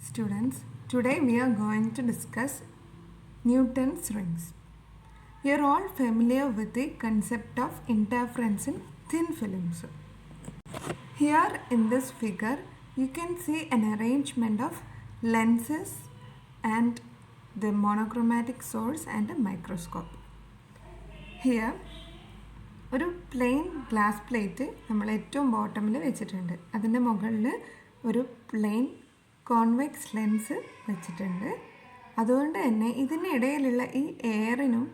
Students, today we are going to discuss Newton's rings. We are all familiar with the concept of interference in thin films. Here in this figure, you can see an arrangement of lenses and the monochromatic source and a microscope. Here, ഒരു plain glass plate നമ്മൾ ഏറ്റവും ബോട്ടമിൽ വെച്ചിട്ടുണ്ട്. അതിൻ്റെ മുകളിൽ ഒരു plain convex lens വെച്ചിട്ടുണ്ട്. അതുകൊണ്ട് തന്നെ ഇതിനിടയിലുള്ള ഈ എയറിനും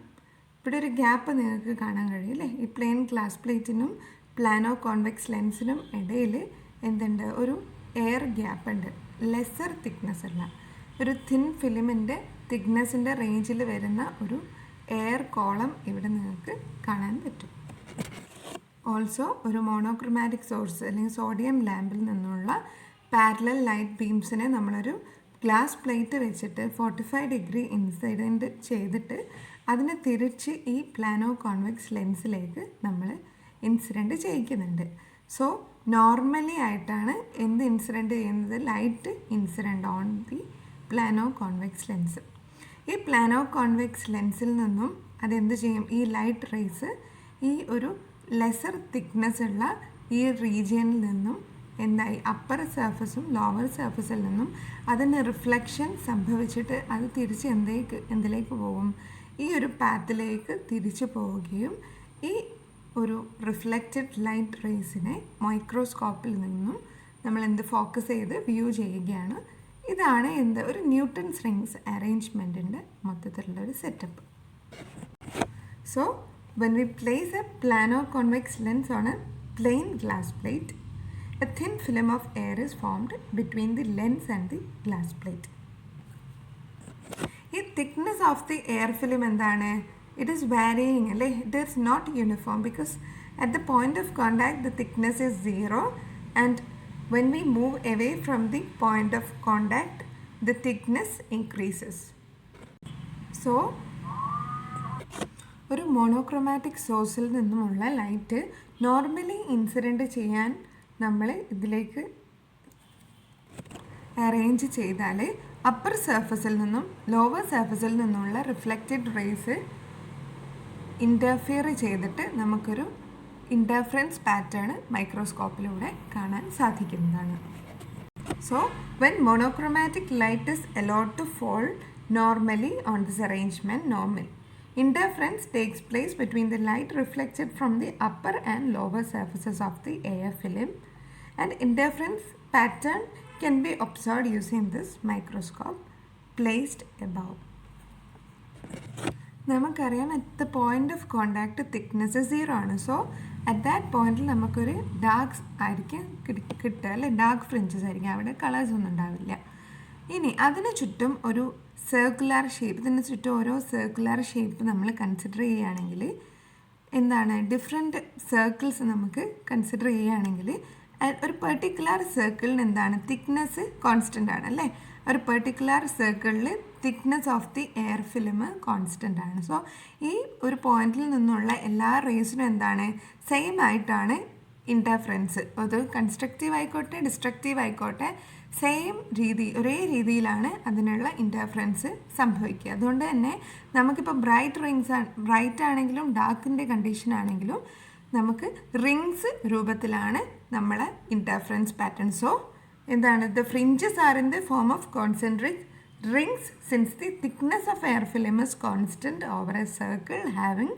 ഇവിടെ ഒരു ഗ്യാപ്പ് നിങ്ങൾക്ക് കാണാൻ കഴിയും അല്ലേ? ഈ പ്ലെയിൻ ഗ്ലാസ് പ്ലേറ്റിനും പ്ലാനോ കോൺവെക്സ് ലെൻസിനും ഇടയിൽ എന്തുണ്ട്? ഒരു എയർ ഗ്യാപ്പ് ഉണ്ട്. ലെസ്സർ തിക്നെസ് അല്ല, ഒരു തിൻ ഫിലിമിൻ്റെ തിക്നെസ്സിൻ്റെ റേഞ്ചിൽ വരുന്ന ഒരു എയർ കോളം ഇവിടെ നിങ്ങൾക്ക് കാണാൻ പറ്റും. ഓൾസോ ഒരു മോണോക്രോമാറ്റിക് സോഴ്സ് അല്ലെങ്കിൽ സോഡിയം ലാമ്പിൽ നിന്നുള്ള പാരലൽ ലൈറ്റ് ബീംസിനെ നമ്മളൊരു ഗ്ലാസ് പ്ലേറ്റ് വെച്ചിട്ട് 45 ഡിഗ്രി ഇൻസിഡൻറ്റ് ചെയ്തിട്ട് അതിനെ തിരിച്ച് ഈ പ്ലാനോ കോൺവെക്സ് ലെൻസിലേക്ക് നമ്മൾ ഇൻസിഡൻറ്റ് ചെയ്യിക്കുന്നുണ്ട്. സോ നോർമലി ആയിട്ടാണ് എന്ത് ഇൻസിഡൻറ്റ് ചെയ്യുന്നത്? Light incident on the plano convex lens. ഈ പ്ലാനോ കോൺവെക്സ് ലെൻസിൽ നിന്നും അതെന്ത് ചെയ്യും? ഈ ലൈറ്റ് റേസ് ഈ ഒരു ലെസർ തിക്നെസ് ഉള്ള ഈ റീജിയനിൽ നിന്നും എന്തായി അപ്പർ സർഫസും ലോവർ സർഫസിൽ നിന്നും അതിന് റിഫ്ലക്ഷൻ സംഭവിച്ചിട്ട് അത് തിരിച്ച് എന്തിലേക്ക് പോകും? ഈ ഒരു പാത്തിലേക്ക് തിരിച്ചു പോവുകയും ഈ ഒരു റിഫ്ലക്റ്റഡ് ലൈറ്റ് റേസിനെ മൈക്രോസ്കോപ്പിൽ നിന്നും നമ്മൾ ഫോക്കസ് ചെയ്ത് വ്യൂ ചെയ്യുകയാണ്. ഇതാണ് ഒരു ന്യൂട്ടൺസ് റിങ്സ് അറേഞ്ച്മെൻറ്റിൻ്റെ മൊത്തത്തിലുള്ളൊരു setup. So when we place a plano-convex lens on a plain glass plate, a thin film of air is formed between the lens and the glass plate. The thickness of the air film endana? It is varying, it is not uniform because at the point of contact the thickness is 0, and when we move away from the point of contact the thickness increases. So ഒരു monochromatic സോഴ്സിൽ നിന്നുമുള്ള light normally incident ചെയ്യാൻ നമ്മൾ ഇതിലേക്ക് arrange ചെയ്താൽ upper സർഫസിൽ നിന്നും lower സർഫസിൽ നിന്നുള്ള റിഫ്ലക്റ്റഡ് റേസ് ഇൻ്റർഫിയർ ചെയ്തിട്ട് നമുക്കൊരു ഇൻ്റർഫറൻസ് പാറ്റേൺ മൈക്രോസ്കോപ്പിലൂടെ കാണാൻ സാധിക്കുന്നതാണ്. So when monochromatic light is allowed to fall normally on this arrangement, interference takes place between the light reflected from the upper and lower surfaces of the air film, and interference pattern can be observed using this microscope placed above. നമുക്കറിയാം at the point of contact thickness 0 ആണ്. So at that പോയിന്റിൽ നമുക്കൊരു dark ആയിരിക്കും കിട്ടുക അല്ലെ? Dark fringes ആയിരിക്കും, അവിടെ colours ഒന്നും ഉണ്ടാവില്ല. ഇനി അതിന് ചുറ്റും ഒരു സർക്കുലർ ഷേപ്പ്, ഇതിന് ചുറ്റും ഓരോ സർക്കുലർ ഷേപ്പ് നമ്മൾ കൺസിഡർ ചെയ്യുകയാണെങ്കിൽ എന്താണ്? ഡിഫറെൻറ്റ് സർക്കിൾസ് നമുക്ക് കൺസിഡർ ചെയ്യുകയാണെങ്കിൽ ഒരു പെർട്ടിക്കുലർ സർക്കിളിന് എന്താണ്? തിക്നെസ് കോൺസ്റ്റൻ്റ് ആണ് അല്ലേ? ഒരു പെർട്ടിക്കുലർ സർക്കിളിൽ thickness of the air film constant ആണ്. സോ ഈ ഒരു പോയിന്റിൽ നിന്നുള്ള എല്ലാ റേസിനും എന്താണ്? സെയിം ആയിട്ടാണ് ഇൻ്റർഫറൻസ്. അത് കൺസ്ട്രക്റ്റീവ് ആയിക്കോട്ടെ ഡിസ്ട്രക്റ്റീവ് ആയിക്കോട്ടെ സെയിം ഒരേ രീതിയിലാണ് അതിനുള്ള ഇൻ്റർഫറൻസ് സംഭവിക്കുക. അതുകൊണ്ട് തന്നെ നമുക്കിപ്പോൾ ബ്രൈറ്റ് ആണെങ്കിലും ഡാർക്കിൻ്റെ കണ്ടീഷൻ ആണെങ്കിലും നമുക്ക് റിങ്സ് രൂപത്തിലാണ് നമ്മളെ ഇൻ്റർഫറൻസ് പാറ്റേൺ. സോ എന്താണ്? The fringes are in the form of concentric rings since the thickness of air film is constant over a circle having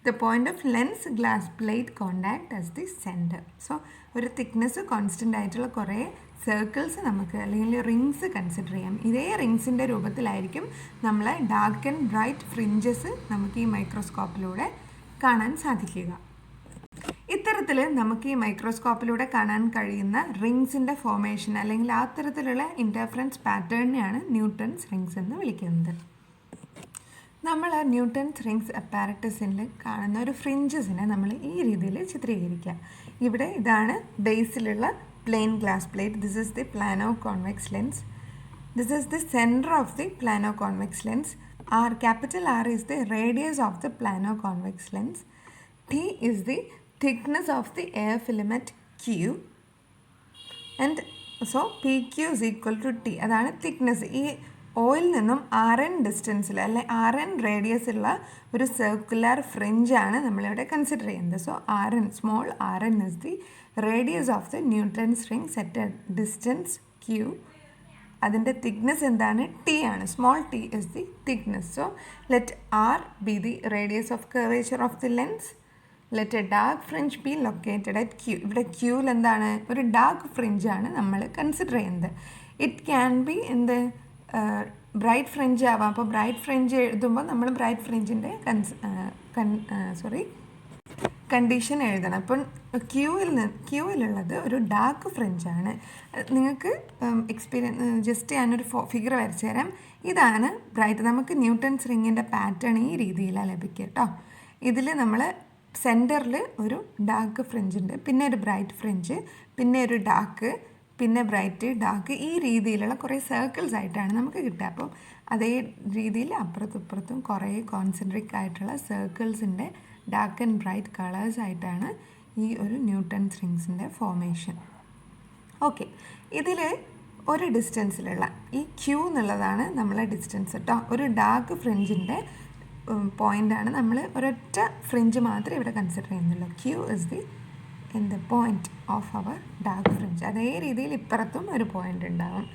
the point of lens glass plate contact as the center. So ഒരു thickness constant ആയിട്ടുള്ള കുറേ circles നമുക്ക് അല്ലെങ്കിൽ rings consider ചെയ്യാം. ഇതേ റിങ്സിൻ്റെ രൂപത്തിലായിരിക്കും നമ്മൾ dark and bright fringes നമുക്ക് ഈ മൈക്രോസ്കോപ്പിലൂടെ കാണാൻ സാധിക്കുക. ഇത്തരത്തിൽ നമുക്ക് ഈ മൈക്രോസ്കോപ്പിലൂടെ കാണാൻ കഴിയുന്ന റിങ്സിൻ്റെ ഫോർമേഷൻ അല്ലെങ്കിൽ ആ തരത്തിലുള്ള ഇൻ്റർഫറൻസ് പാറ്റേണിനെയാണ് ന്യൂട്ടൺസ് റിങ്സ് എന്ന് വിളിക്കുന്നത്. നമ്മൾ ന്യൂട്ടൺസ് റിങ്സ് അപ്പാരറ്റസിൽ കാണുന്ന ഒരു ഫ്രിഞ്ചസിനെ നമ്മൾ ഈ രീതിയിൽ ചിത്രീകരിക്കുക. ഇവിടെ ഇതാണ് ബേസിലുള്ള plain glass plate. This is the plano convex lens. This is the centre of the plano convex lens. capital R is the radius of the plano convex lens. T is the thickness of the air filament Q, and so P Q is equal to T. അതാണ് thickness. ഈ ഓയിൽ നിന്നും RN ഡിസ്റ്റൻസിൽ അല്ലെ RN റേഡിയസുള്ള ഒരു circular ഫ്രിഞ്ചാണ് നമ്മളിവിടെ കൺസിഡർ ചെയ്യുന്നത്. So small RN is the radius of the Newton's ring set at distance Q. അതിൻ്റെ തിക്നെസ് എന്താണ്? ടി ആണ്. Small T is the thickness. So let R be the radius of curvature of the lens. Let a dark fringe be located at Q. ഇവിടെ ക്യൂവിൽ എന്താണ്? ഒരു dark ഫ്രിഞ്ചാണ് നമ്മൾ consider ചെയ്യുന്നത്. It can be എന്ത് bright fringe ആവാം. അപ്പോൾ bright fringe എഴുതുമ്പോൾ നമ്മൾ ബ്രൈറ്റ് ഫ്രിഞ്ചിൻ്റെ കണ്ടീഷൻ എഴുതണം. അപ്പം ക്യൂവിലുള്ളത് ഒരു ഡാർക്ക് ഫ്രിഞ്ചാണ്. നിങ്ങൾക്ക് ജസ്റ്റ് ഞാനൊരു ഫിഗർ വരച്ചു തരാം. ഇതാണ് ബ്രൈറ്റ്. നമുക്ക് ന്യൂട്ടൺസ് റിങ്ങിൻ്റെ പാറ്റേൺ ഈ രീതിയിലാണ് ലഭിക്കുക കേട്ടോ. ഇതിൽ നമ്മൾ സെൻറ്ററിൽ ഒരു ഡാർക്ക് ഫ്രിഞ്ച് ഉണ്ട്, പിന്നെ ഒരു ബ്രൈറ്റ് ഫ്രിഞ്ച്, പിന്നെ ഒരു ഡാർക്ക്, പിന്നെ ബ്രൈറ്റ്, ഡാർക്ക്, ഈ രീതിയിലുള്ള കുറേ സർക്കിൾസ് ആയിട്ടാണ് നമുക്ക് കിട്ടുക. അപ്പം അതേ രീതിയിൽ അപ്പുറത്തും ഇപ്പുറത്തും കുറേ കോൺസെൻട്രിക് ആയിട്ടുള്ള സർക്കിൾസിൻ്റെ ഡാർക്ക് ആൻഡ് ബ്രൈറ്റ് കളേഴ്സ് ആയിട്ടാണ് ഈ ഒരു ന്യൂട്ടൺസ് റിങ്സിൻ്റെ ഫോർമേഷൻ. ഓക്കെ, ഇതിൽ ഒരു ഡിസ്റ്റൻസിലുള്ള ഈ ക്യൂ എന്നുള്ളതാണ് നമ്മളെ ഡിസ്റ്റൻസ് കേട്ടോ. ഒരു ഡാർക്ക് ഫ്രിഞ്ചിൻ്റെ പോയിൻ്റാണ്. നമ്മൾ ഒരൊറ്റ ഫ്രിഞ്ച് മാത്രമേ ഇവിടെ കൺസിഡർ ചെയ്യുന്നുള്ളൂ. Q is the point of our dark fringe. അതേ രീതിയിൽ ഇപ്പുറത്തും ഒരു പോയിന്റ് ഉണ്ടാകും.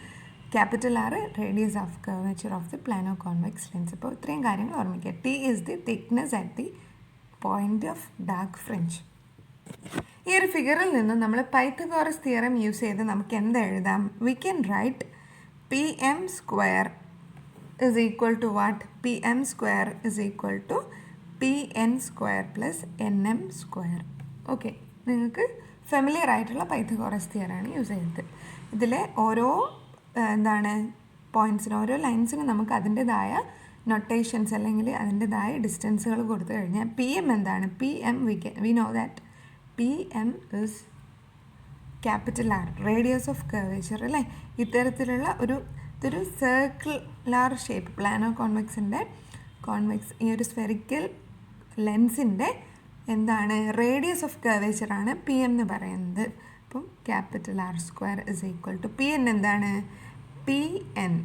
Capital R radius of curvature of the plano convex lens. ഇപ്പോൾ ഇത്രയും കാര്യങ്ങൾ ഓർമ്മിക്കുക. T is the thickness at the point of dark fringe. ഈ ഒരു ഫിഗറിൽ നിന്ന് നമ്മൾ പൈത്തഗോറസ് തിയറം യൂസ് ചെയ്ത് നമുക്ക് എന്ത് എഴുതാം? We can write PM square is equal to what? PM square is equal to PN square plus NM square. Okay, നിങ്ങൾക്ക് ഫെമിലിയർ ആയിട്ടുള്ള പൈത്തഗോറസ് തിയറാണ് യൂസ് ചെയ്തത്. ഇതിലെ ഓരോ പോയിൻറ്റ്സിനും ഓരോ ലൈൻസിനും നമുക്ക് അതിൻ്റെതായ നൊട്ടേഷൻസ് അല്ലെങ്കിൽ അതിൻ്റെതായ ഡിസ്റ്റൻസുകൾ കൊടുത്തു കഴിഞ്ഞാൽ PM എന്താണ്? PM we know that PM is capital R radius of curvature അല്ലേ. ഇത്തരത്തിലുള്ള ഇതൊരു സർക്കുലർ ഷേപ്പ് പ്ലാനോ കോൺവെക്സിൻ്റെ ഈ ഒരു സ്ഫെറിക്കൽ ലെൻസിൻ്റെ റേഡിയസ് ഓഫ് കർവേച്ചറാണ് PM എന്ന് പറയുന്നത്. അപ്പം capital R square is equal to PN എന്താണ്? PN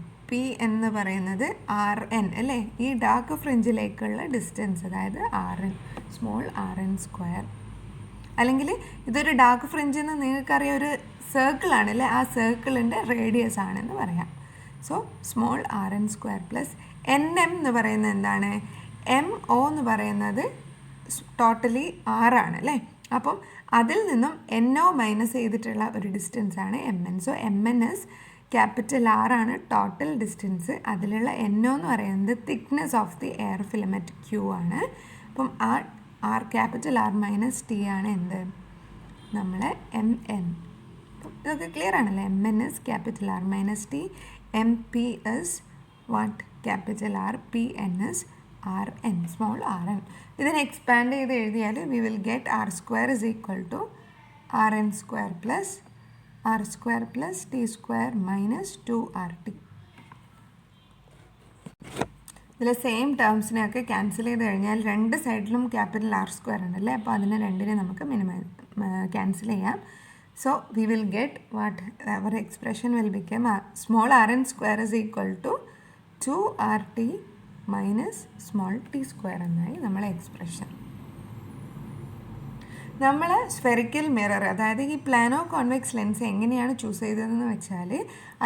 എന്ന് പറയുന്നത് RN അല്ലേ. ഈ ഡാർക്ക് ഫ്രിഞ്ചിലേക്കുള്ള ഡിസ്റ്റൻസ്, അതായത് RN, സ്മോൾ RN സ്ക്വയർ. അല്ലെങ്കിൽ ഇതൊരു ഡാർക്ക് ഫ്രിഞ്ച് എന്ന് നിങ്ങൾക്കറിയാം ഒരു സർക്കിളാണ് അല്ലേ. ആ സർക്കിളിൻ്റെ റേഡിയസ് ആണെന്ന് പറയാം. So small RN square plus NM എന്ന് പറയുന്നത് എന്താണ്? MO എന്ന് പറയുന്നത് ടോട്ടലി R ആണ് അല്ലേ. അപ്പം അതിൽ നിന്നും NO മൈനസ് ചെയ്തിട്ടുള്ള ഒരു ഡിസ്റ്റൻസ് ആണ് MN. So MN is capital R ആണ് ടോട്ടൽ ഡിസ്റ്റൻസ്. അതിലുള്ള NO എന്ന് പറയുന്നത് thickness of the air filament Q ആണ്. അപ്പം ക്യാപിറ്റൽ R മൈനസ് T ആണ് എന്ത്? നമ്മളെ MN. അപ്പം ഇതൊക്കെ ക്ലിയർ ആണല്ലേ. MN is capital R minus T. MP is what? Capital R. PN is RN, small RN. ഇതിനെ എക്സ്പാൻഡ് ചെയ്ത് എഴുതിയാൽ we will get R square is equal to RN square plus T square minus 2RT. ഇതിലെ same ടേംസിനെയൊക്കെ cancel ചെയ്ത് കഴിഞ്ഞാൽ രണ്ട് സൈഡിലും capital R square ഉണ്ടല്ലേ. അപ്പോൾ അതിനെ രണ്ടിനെ നമുക്ക് ക്യാൻസൽ ചെയ്യാം. So we will get what our expression will become small RN square is equal to 2RT minus small t square എന്നായി നമ്മളെ എക്സ്പ്രഷൻ. നമ്മൾ സ്ഫെറിക്കൽ മിറർ, അതായത് ഈ പ്ലാനോ കോൺവെക്സ് ലെൻസ് എങ്ങനെയാണ് ചൂസ് ചെയ്തതെന്ന് വെച്ചാൽ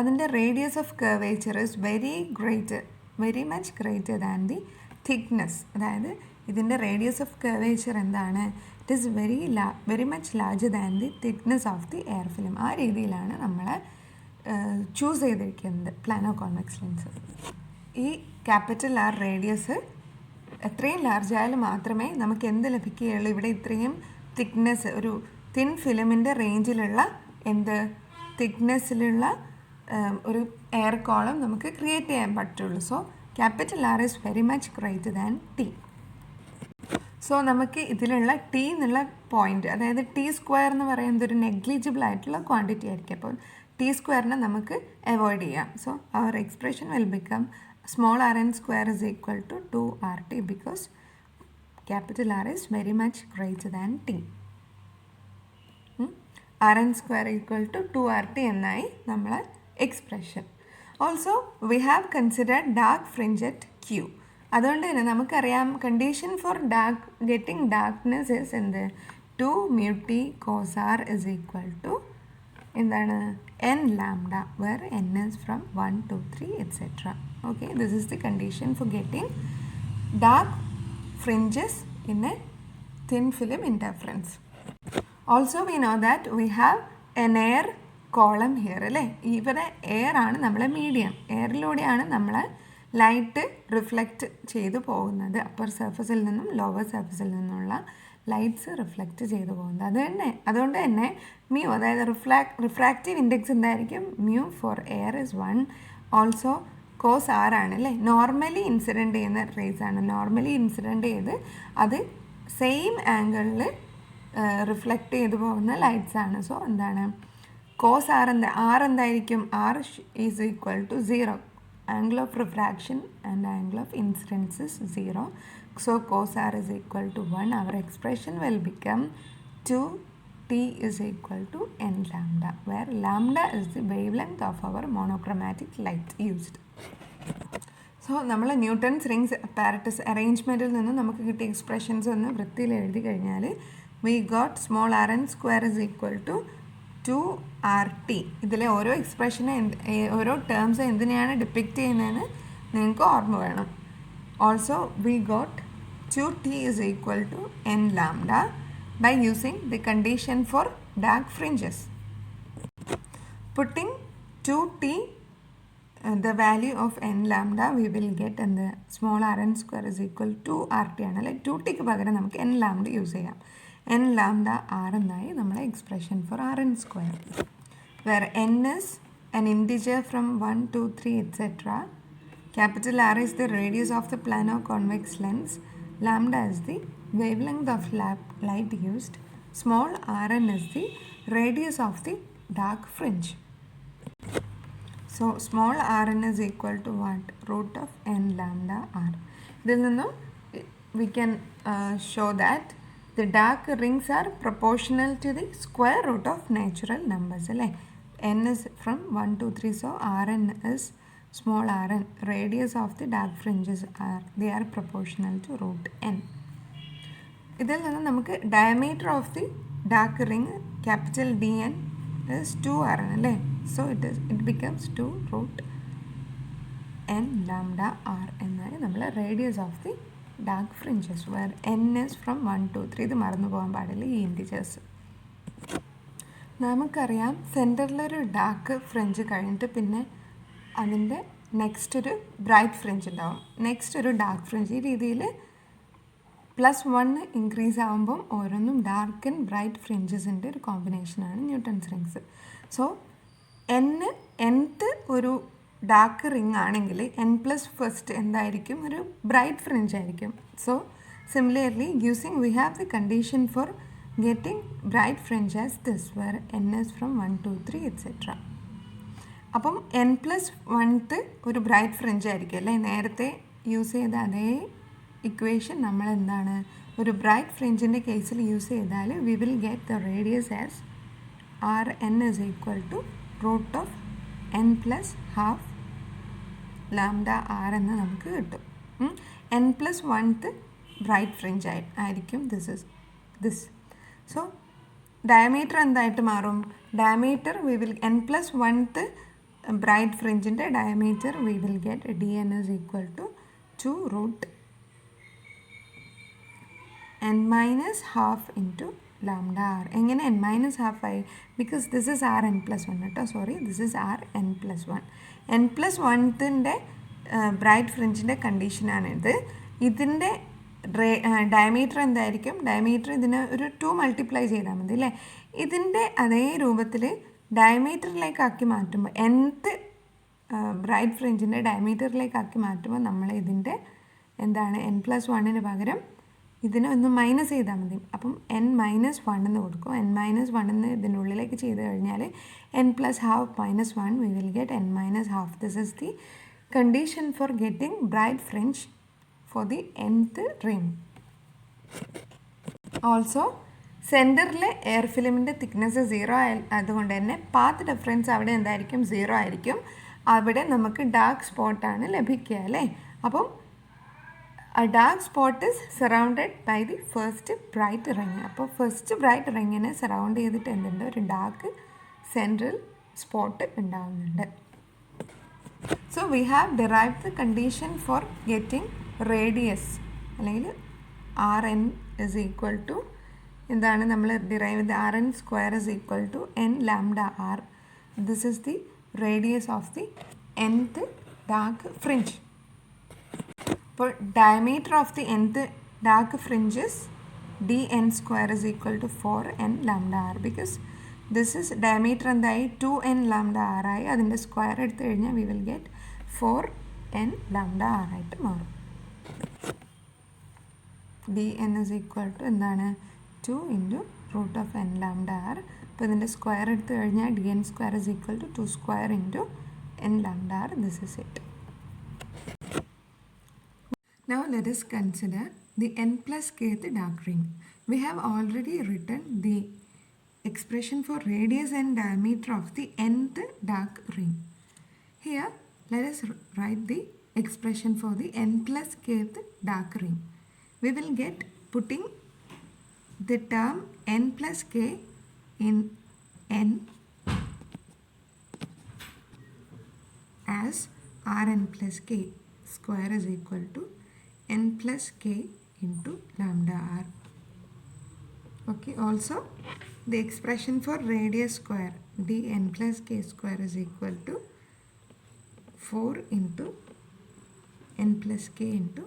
അതിൻ്റെ radius of curvature is very much greater than the thickness. അതായത് ഇതിൻ്റെ റേഡിയസ് ഓഫ് കർവേച്ചർ എന്താണ്? It is very much larger than the thickness of the air film. ആ രീതിയിലാണ് നമ്മൾ ചൂസ് ചെയ്തിരിക്കുന്നത് പ്ലാനോ കോൺവെക്സ് ലെൻസ്. ഈ ക്യാപിറ്റൽ R റേഡിയസ് എത്രയും large ആയാലും മാത്രമേ നമുക്ക് എന്ത് ലഭിക്കുകയുള്ളൂ? ഇവിടെ ഇത്രയും തിക്നെസ്, ഒരു തിൻ ഫിലിമിൻ്റെ റേഞ്ചിലുള്ള തിക്നെസ്സിലുള്ള ഒരു എയർ കോളം നമുക്ക് ക്രിയേറ്റ് ചെയ്യാൻ പറ്റുള്ളൂ. So capital R is very much greater than T. So നമുക്ക് ഇതിലുള്ള T എന്നുള്ള പോയിന്റ്, അതായത് T സ്ക്വയർ എന്ന് പറയുന്നത് ഒരു നെഗ്ലിജിബിൾ ആയിട്ടുള്ള ക്വാണ്ടിറ്റി ആയിരിക്കും. അപ്പോൾ T സ്ക്വയറിനെ നമുക്ക് അവോയ്ഡ് ചെയ്യാം. So our expression will become small RN square is equal to 2RT because capital R is very much greater than T. rn square equal to 2rt എന്നായി നമ്മളെ expression. Also we have considered dark fringe at Q. അതുകൊണ്ട് തന്നെ നമുക്കറിയാം condition for getting darkness is എന്ത് 2 mu t cos r is equal to എന്താണ് n lambda where n is from 1 to 3 etc. Okay, this is the condition for getting dark fringes in a thin film interference. Also we know that we have an air column here അല്ലേ. ഇവിടെ air ആണ് നമ്മളെ medium. എയറിലൂടെയാണ് നമ്മളെ light reflect ചെയ്തു പോകുന്നത്. Upper സർഫസിൽ നിന്നും lower സർഫസിൽ നിന്നുള്ള ലൈറ്റ്സ് റിഫ്ലക്റ്റ് ചെയ്തു പോകുന്നത്. അതുകൊണ്ട് തന്നെ മ്യൂ, അതായത് റിഫ്രാക്റ്റീവ് ഇൻഡെക്സ് എന്തായിരിക്കും? Mu for air is 1. Also cos r ആണ് അല്ലേ. നോർമലി ഇൻസിഡൻറ്റ് ചെയ്യുന്ന റേസ് ആണ്. നോർമലി ഇൻസിഡൻറ്റ് ചെയ്ത് അത് സെയിം ആംഗിളിൽ റിഫ്ലക്റ്റ് ചെയ്തു പോകുന്ന ലൈറ്റ്സ് ആണ്. സോ എന്താണ് കോസ് ആർ എന്തായിരിക്കും? R is equal to 0. Angle of refraction and angle of incidence is 0. So cos r is equal to 1. Our expression will become 2t is equal to n lambda, where lambda is the wavelength of our monochromatic light used. So നമ്മൾ Newton's rings apparatus അറേഞ്ച്മെൻറ്റിൽ നിന്ന് നമുക്ക് കിട്ടിയ expressions ഒന്ന് വൃത്തിയിൽ എഴുതി കഴിഞ്ഞാൽ we got small rn square is equal to 2rt. ഇതിലെ ഓരോ എക്സ്പ്രഷനെ ഓരോ ടേംസ് എന്തിനെയാണ് ഡിപ്പിക്റ്റ് ചെയ്യുന്നതെന്ന് നിങ്ങൾക്ക് ഓർമ്മ വേണം. Also we got 2t is equal to n lambda by using the condition for dark fringes. Putting 2t the value of n lambda we will get in the small rn square is equal to rt ആണ് അല്ലെ. 2tക്ക് പകരം നമുക്ക് n lambda use ചെയ്യാം. n lambda r എന്നായി നമ്മളെ expression for rn square, where n is an integer from 1 to 3 etc. Capital R is the radius of the plano convex lens. Lambda is the wavelength of light used. Small rn is the radius of the dark fringe. So small rn is equal to what? Root of n lambda r. ഇതിൽ നിന്നും we can show that the dark rings are proportional to the square root of natural numbers അല്ലേ. n is from 1 to 3, so rn is small rn. Radius of the dark fringes are, they are proportional to root n. ഇതിൽ നിന്ന് നമുക്ക് diameter of the dark ring capital Dn is 2rn അല്ലേ. So it becomes 2 root n lambda r എന്നാണ് നമ്മൾ radius of the dark fringes, where n is from 1 to 3. ഇത് മറന്നു പോകാൻ പാടില്ല ഈ ഇൻറ്റിജേഴ്സ്. നമുക്കറിയാം സെൻറ്ററിലൊരു ഡാർക്ക് ഫ്രിഞ്ച് കഴിഞ്ഞിട്ട് പിന്നെ അതിൻ്റെ നെക്സ്റ്റ് ഒരു ബ്രൈറ്റ് ഫ്രിഞ്ച് ഉണ്ടാവും, നെക്സ്റ്റ് ഒരു ഡാർക്ക് ഫ്രിഞ്ച്. ഈ രീതിയിൽ +1 ഇൻക്രീസ് ആകുമ്പം ഓരോന്നും ഡാർക്ക് ആൻഡ് ബ്രൈറ്റ് ഫ്രിഞ്ചസിൻ്റെ ഒരു കോമ്പിനേഷനാണ് ന്യൂട്ടൺസ് റിങ്സ്. സോ nth ഒരു ഡാർക്ക് റിംഗ് ആണെങ്കിൽ n+1 എന്തായിരിക്കും? ഒരു ബ്രൈറ്റ് ഫ്രിഞ്ച് ആയിരിക്കും. So similarly using we have the condition for getting bright fringe as this, where n is from 1 to 3 etc. അപ്പം n+1th ഒരു ബ്രൈറ്റ് ഫ്രിഞ്ച് ആയിരിക്കും അല്ലേ. നേരത്തെ യൂസ് ചെയ്ത അതേ ഇക്വേഷൻ നമ്മൾ എന്താണ് ഒരു ബ്രൈറ്റ് ഫ്രിഞ്ചിൻ്റെ കേസിൽ യൂസ് ചെയ്താൽ V will get the radius as rn is equal to root of n+12 lambda r എന്ന് നമുക്ക് കിട്ടും. n+1th ബ്രൈറ്റ് ഫ്രിഞ്ച് ആയിരിക്കും ദിസ്. സോ ഡയമീറ്റർ എന്തായിട്ട് മാറും? Diameter we will n+1th bright ഫ്രിഞ്ചിൻ്റെ diameter we will get dn is equal to 2 root n-12 into lambda r. എങ്ങനെ n-12 ആയി? Because this is rn+1 കേട്ടോ. Sorry, this is rn+1. n+1ത്തിൻ്റെ bright ഫ്രിഞ്ചിൻ്റെ കണ്ടീഷനാണിത്. ഇതിൻ്റെ ഡയമീറ്റർ എന്തായിരിക്കും? ഡയമീറ്റർ ഇതിന് ഒരു 2 മൾട്ടിപ്ലൈ ചെയ്താൽ മതി അല്ലേ. ഇതിൻ്റെ അതേ രൂപത്തിൽ ഡയമീറ്ററിലേക്കാക്കി മാറ്റുമ്പോൾ nth ബ്രൈറ്റ് ഫ്രിഞ്ചിൻ്റെ ഡയമീറ്ററിലേക്കാക്കി മാറ്റുമ്പോൾ നമ്മൾ ഇതിൻ്റെ എന്താണ് n+1ന് പകരം ഇതിനെ ഒന്ന് മൈനസ് ചെയ്താൽ മതി. അപ്പം n-1 എന്ന് കൊടുക്കും. n-1 എന്ന് ഇതിനുള്ളിലേക്ക് ചെയ്ത് കഴിഞ്ഞാൽ n+12 - 1 we will get n-12. This is the condition for getting bright fringe for the nth ring. Also സെൻറ്ററിലെ എയർ ഫിലിമിൻ്റെ തിക്നെസ് 0 അതുകൊണ്ട് തന്നെ പാത്ത് ഡിഫറൻസ് അവിടെ എന്തായിരിക്കും 0 ആയിരിക്കും. അവിടെ നമുക്ക് ഡാർക്ക് സ്പോട്ടാണ് ലഭിക്കുക അല്ലേ. അപ്പം a dark spot is surrounded by the first bright ring. അപ്പോൾ ഫസ്റ്റ് ബ്രൈറ്റ് റിങ്ങിനെ സറൗണ്ട് ചെയ്തിട്ട് എന്തുണ്ട്, ഒരു ഡാർക്ക് സെൻട്രൽ സ്പോട്ട് ഉണ്ടാകുന്നുണ്ട്. So we have derived the condition for getting radius അല്ലെങ്കിൽ R N is equal to എന്താണ് നമ്മൾ ഡിറൈവ് ചെയ്ത് R N square is equal to N lambda R. This is the radius of the nth dark fringe. അപ്പോൾ diameter of the nth dark fringes dn square is equal to 4n lambda r because this is diameter എന്തായി 2n lambda r ആയി. അതിൻ്റെ square എടുത്തു കഴിഞ്ഞാൽ we will get 4n lambda r ആയിട്ട് മാറും. dn is equal to എന്താണ് 2 into root of n lambda r. അപ്പോൾ ഇതിൻ്റെ സ്ക്വയർ എടുത്തു കഴിഞ്ഞാൽ dn square is equal to 2 square into n lambda r. This is it. Now let us consider the n plus kth dark ring. We have already written the expression for radius and diameter of the nth dark ring. Here let us write the expression for the n plus kth dark ring. We will get, putting the term n plus k in n as Rn plus k square is equal to n plus k into lambda r. Okay, also the expression for radius square dn plus k square is equal to 4 into n plus k into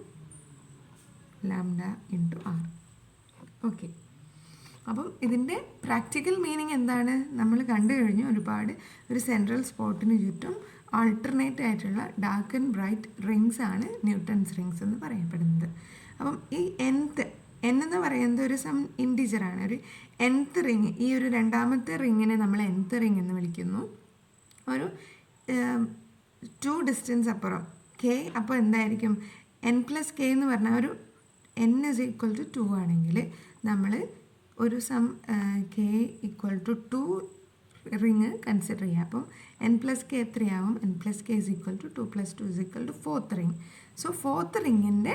lambda into r. Okay, അപ്പം ഇതിൻ്റെ practical meaning എന്താണ് നമ്മൾ കണ്ടു കഴിഞ്ഞു. ഒരുപാട് ഒരു central സ്പോട്ടിന് ചുറ്റും alternate ആയിട്ടുള്ള ഡാർക്ക് ആൻഡ് ബ്രൈറ്റ് റിങ്സ് ആണ് ന്യൂട്ടൺസ് റിങ്സ് എന്ന് പറയപ്പെടുന്നത്. അപ്പം ഈ n എന്ന് പറയുന്നത് ഒരു സം ഇൻറ്റിജറാണ്. ഒരു nth റിങ്, ഈ ഒരു രണ്ടാമത്തെ റിങ്ങിനെ നമ്മൾ nth റിങ് എന്ന് വിളിക്കുന്നു. ഒരു 2 ഡിസ്റ്റൻസ് അപ്പുറം k, അപ്പോൾ എന്തായിരിക്കും n plus k എന്ന് പറഞ്ഞാൽ ഒരു n is equal to 2 ആണെങ്കിൽ നമ്മൾ ഒരു sum k equal to 2 ring consider ചെയ്യുക. അപ്പം n plus k എത്രയാവും, n plus k is equal to 2 plus 2 is equal to 4th ring. So 4th റിങ്ങിൻ്റെ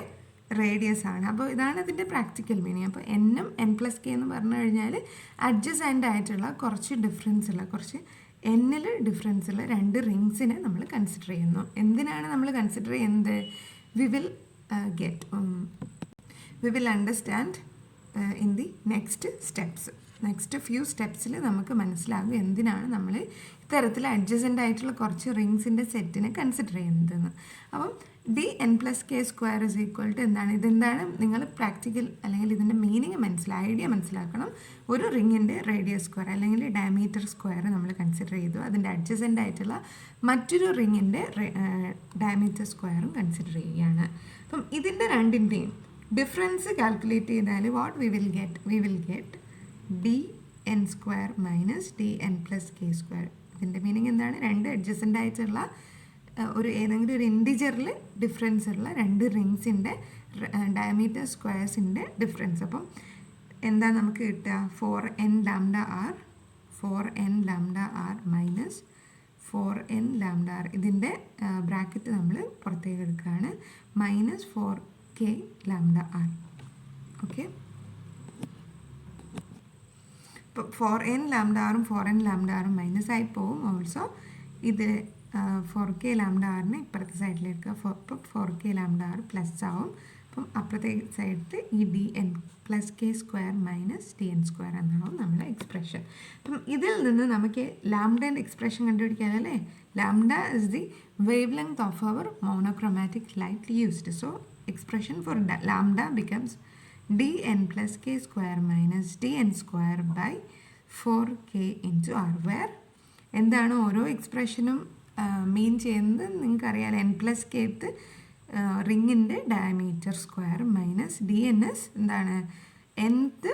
റേഡിയസ് ആണ്. അപ്പോൾ ഇതാണ് ഇതിൻ്റെ പ്രാക്ടിക്കൽ മീനിങ്. അപ്പോൾ എന്നും n plus k എന്ന് പറഞ്ഞു കഴിഞ്ഞാൽ അഡ്ജസൻ്റ് ആയിട്ടുള്ള കുറച്ച് ഡിഫറൻസ് ഉള്ള, കുറച്ച് എന്നിൽ ഡിഫറൻസ് ഉള്ള 2 റിങ്സിനെ നമ്മൾ കൺസിഡർ ചെയ്യുന്നു. എന്തിനാണ് നമ്മൾ കൺസിഡർ ചെയ്യുന്നത്? We will understand in the next steps. Next few സ്റ്റെപ്സിൽ നമുക്ക് മനസ്സിലാകും എന്തിനാണ് നമ്മൾ ഇത്തരത്തിൽ അഡ്ജസൻ്റ് ആയിട്ടുള്ള കുറച്ച് റിങ്സിൻ്റെ സെറ്റിനെ കൺസിഡർ ചെയ്യുന്നതെന്ന്. അപ്പം dn plus k square is equal to എന്താണ്, ഇതെന്താണ് നിങ്ങൾ പ്രാക്ടിക്കൽ അല്ലെങ്കിൽ ഇതിൻ്റെ മീനിങ് ഐഡിയ മനസ്സിലാക്കണം. ഒരു റിങ്ങിൻ്റെ റേഡിയസ് സ്ക്വയർ അല്ലെങ്കിൽ ഡയമീറ്റർ സ്ക്വയർ നമ്മൾ കൺസിഡർ ചെയ്തു. അതിൻ്റെ അഡ്ജസൻ്റ് ആയിട്ടുള്ള മറ്റൊരു റിങ്ങിൻ്റെ ഡയമീറ്റർ സ്ക്വയറും കൺസിഡർ ചെയ്യുകയാണ്. അപ്പം ഇതിൻ്റെ രണ്ടിൻ്റെയും ഡിഫറൻസ് കാൽക്കുലേറ്റ് ചെയ്താൽ what we will get dn square minus dn plus k square. ഇതിൻ്റെ മീനിങ് എന്താണ്, 2 അഡ്ജസൻ്റ് ആയിട്ടുള്ള ഒരു ഏതെങ്കിലും ഒരു ഇൻറ്റിജറിൽ ഡിഫറൻസ് ഉള്ള 2 റിങ്സിൻ്റെ ഡയമീറ്റർ സ്ക്വയർസിൻ്റെ ഡിഫറൻസ്. അപ്പം എന്താ നമുക്ക് കിട്ടുക, 4n lambda r minus 4n lambda r. ഇതിൻ്റെ ബ്രാക്കറ്റ് നമ്മൾ പുറത്തേക്ക് എടുക്കുകയാണ്, minus 4k lambda r. Okay, ഇപ്പോൾ 4n lambda r-ഉം 4n lambda r-ഉം മൈനസ് ആയി പോവും. ഓൾസോ ഇത് 4k lambda r-നെ ഇപ്പുറത്തെ സൈഡിലേക്ക് അപ്പോൾ 4k lambda r പ്ലസ് ആവും. അപ്പം അപ്പുറത്തെ സൈഡിൽ ഈ dn plus k square minus dn square എന്നാവും നമ്മുടെ എക്സ്പ്രഷൻ. അപ്പം ഇതിൽ നിന്ന് നമുക്ക് ലാംഡേൻ്റെ എക്സ്പ്രഷൻ കണ്ടുപിടിക്കാനല്ലേ. Lambda is the wavelength of our monochromatic light used. So expression for lambda becomes dn plus k square minus dn square by 4k into r, where എന്താണ് ഓരോ എക്സ്പ്രഷനും മീൻ ചെയ്യുന്നത് നിങ്ങൾക്കറിയാം. n plus kth റിങ്ങിൻ്റെ diameter square minus dns എന്താണ് nth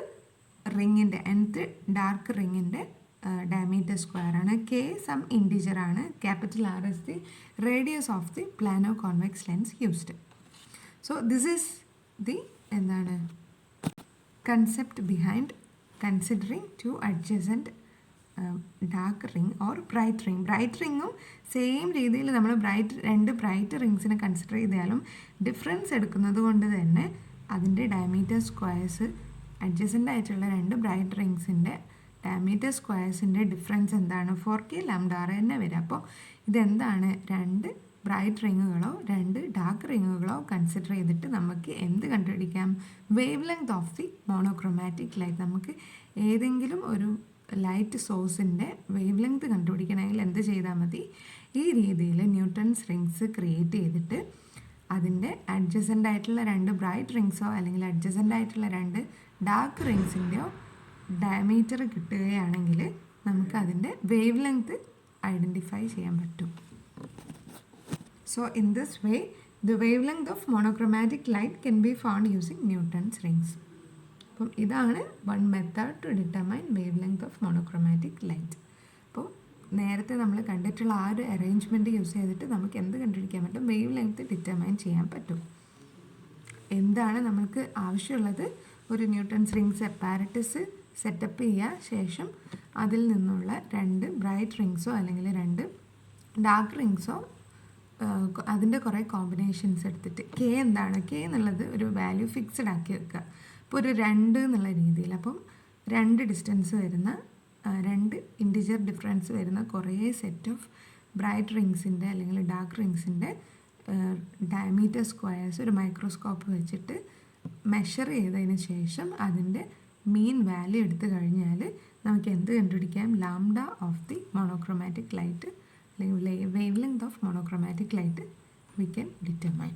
റിങ്ങിൻ്റെ nth ഡാർക്ക് റിങ്ങിൻ്റെ diameter square ആണ്. k സം ഇൻറ്റിജർ ആണ്. Capital R is the radius of the plano convex lens used. So this is the എന്താണ് concept behind considering two adjacent dark ring or bright ring. Bright റിങ്ങും same രീതിയിൽ നമ്മൾ രണ്ട് bright റിങ്സിനെ consider ചെയ്താലും difference എടുക്കുന്നത് കൊണ്ട് തന്നെ അതിൻ്റെ ഡയമീറ്റർ സ്ക്വയർസ് അഡ്ജസൻ്റ് ആയിട്ടുള്ള രണ്ട് ബ്രൈറ്റ് റിങ്സിൻ്റെ ഡയമീറ്റർ സ്ക്വയർസിൻ്റെ ഡിഫറൻസ് എന്താണ്? 4k λr തന്നെ വരും. അപ്പോൾ ഇതെന്താണ്? രണ്ട് ബ്രൈറ്റ് റിങ്ങുകളോ രണ്ട് ഡാർക്ക് റിങ്ങുകളോ കൺസിഡർ ചെയ്തിട്ട് നമുക്ക് എന്ത് കണ്ടുപിടിക്കാം? Wave length of the monochromatic light. നമുക്ക് ഏതെങ്കിലും ഒരു ലൈറ്റ് സോഴ്സിൻ്റെ വേവ് ലെങ്ത് കണ്ടുപിടിക്കണമെങ്കിൽ എന്ത് ചെയ്താൽ മതി? ഈ രീതിയിൽ ന്യൂട്ടൺസ് റിങ്സ് ക്രിയേറ്റ് ചെയ്തിട്ട് അതിൻ്റെ അഡ്ജസൻ്റ് ആയിട്ടുള്ള രണ്ട് ബ്രൈറ്റ് റിങ്സോ അല്ലെങ്കിൽ അഡ്ജസൻ്റ് ആയിട്ടുള്ള രണ്ട് ഡാർക്ക് റിങ്സിൻ്റെയോ ഡയമീറ്റർ കിട്ടുകയാണെങ്കിൽ നമുക്ക് അതിൻ്റെ വേവ് ലെങ്ത് ഐഡൻറ്റിഫൈ ചെയ്യാൻ പറ്റും. So in this way, the wavelength of monochromatic light can be found using Newton's rings. അപ്പം ഇതാണ് one method to determine wavelength of monochromatic light. അപ്പോൾ നേരത്തെ നമ്മൾ കണ്ടിട്ടുള്ള ആ ഒരു അറേഞ്ച്മെൻറ്റ് യൂസ് ചെയ്തിട്ട് നമുക്ക് എന്ത് കണ്ടുപിടിക്കാൻ പറ്റും? വേവ് ലെങ്ത് ഡിറ്റർമൈൻ ചെയ്യാൻ പറ്റും. എന്താണ് നമുക്ക് ആവശ്യമുള്ളത്? ഒരു ന്യൂട്ടൺസ് റിങ്സ് അപ്പാരറ്റസ് സെറ്റപ്പ് ചെയ്യുക, ശേഷം അതിൽ നിന്നുള്ള രണ്ട് ബ്രൈറ്റ് റിങ്സോ അല്ലെങ്കിൽ രണ്ട് ഡാർക്ക് റിങ്സോ അതിൻ്റെ കുറേ കോമ്പിനേഷൻസ് എടുത്തിട്ട് കെ എന്താണ്? കെ എന്നുള്ളത് ഒരു വാല്യൂ ഫിക്സഡ് ആക്കി വെക്കുക. ഇപ്പോൾ ഒരു 2 എന്നുള്ള രീതിയിൽ. അപ്പം രണ്ട് ഡിസ്റ്റൻസ് വരുന്ന രണ്ട് ഇൻറ്റിജർ ഡിഫറൻസ് വരുന്ന കുറേ സെറ്റ് ഓഫ് ബ്രൈറ്റ് റിങ്സിൻ്റെ അല്ലെങ്കിൽ ഡാർക്ക് റിങ്സിൻ്റെ ഡയമീറ്റർ സ്ക്വയർസ് ഒരു മൈക്രോസ്കോപ്പ് വെച്ചിട്ട് മെഷർ ചെയ്തതിന് ശേഷം അതിൻ്റെ മീൻ വാല്യൂ എടുത്തു കഴിഞ്ഞാൽ നമുക്ക് എന്ത് കണ്ടുപിടിക്കാം? Lambda of the monochromatic light അല്ലെങ്കിൽ wavelength of monochromatic light we can determine.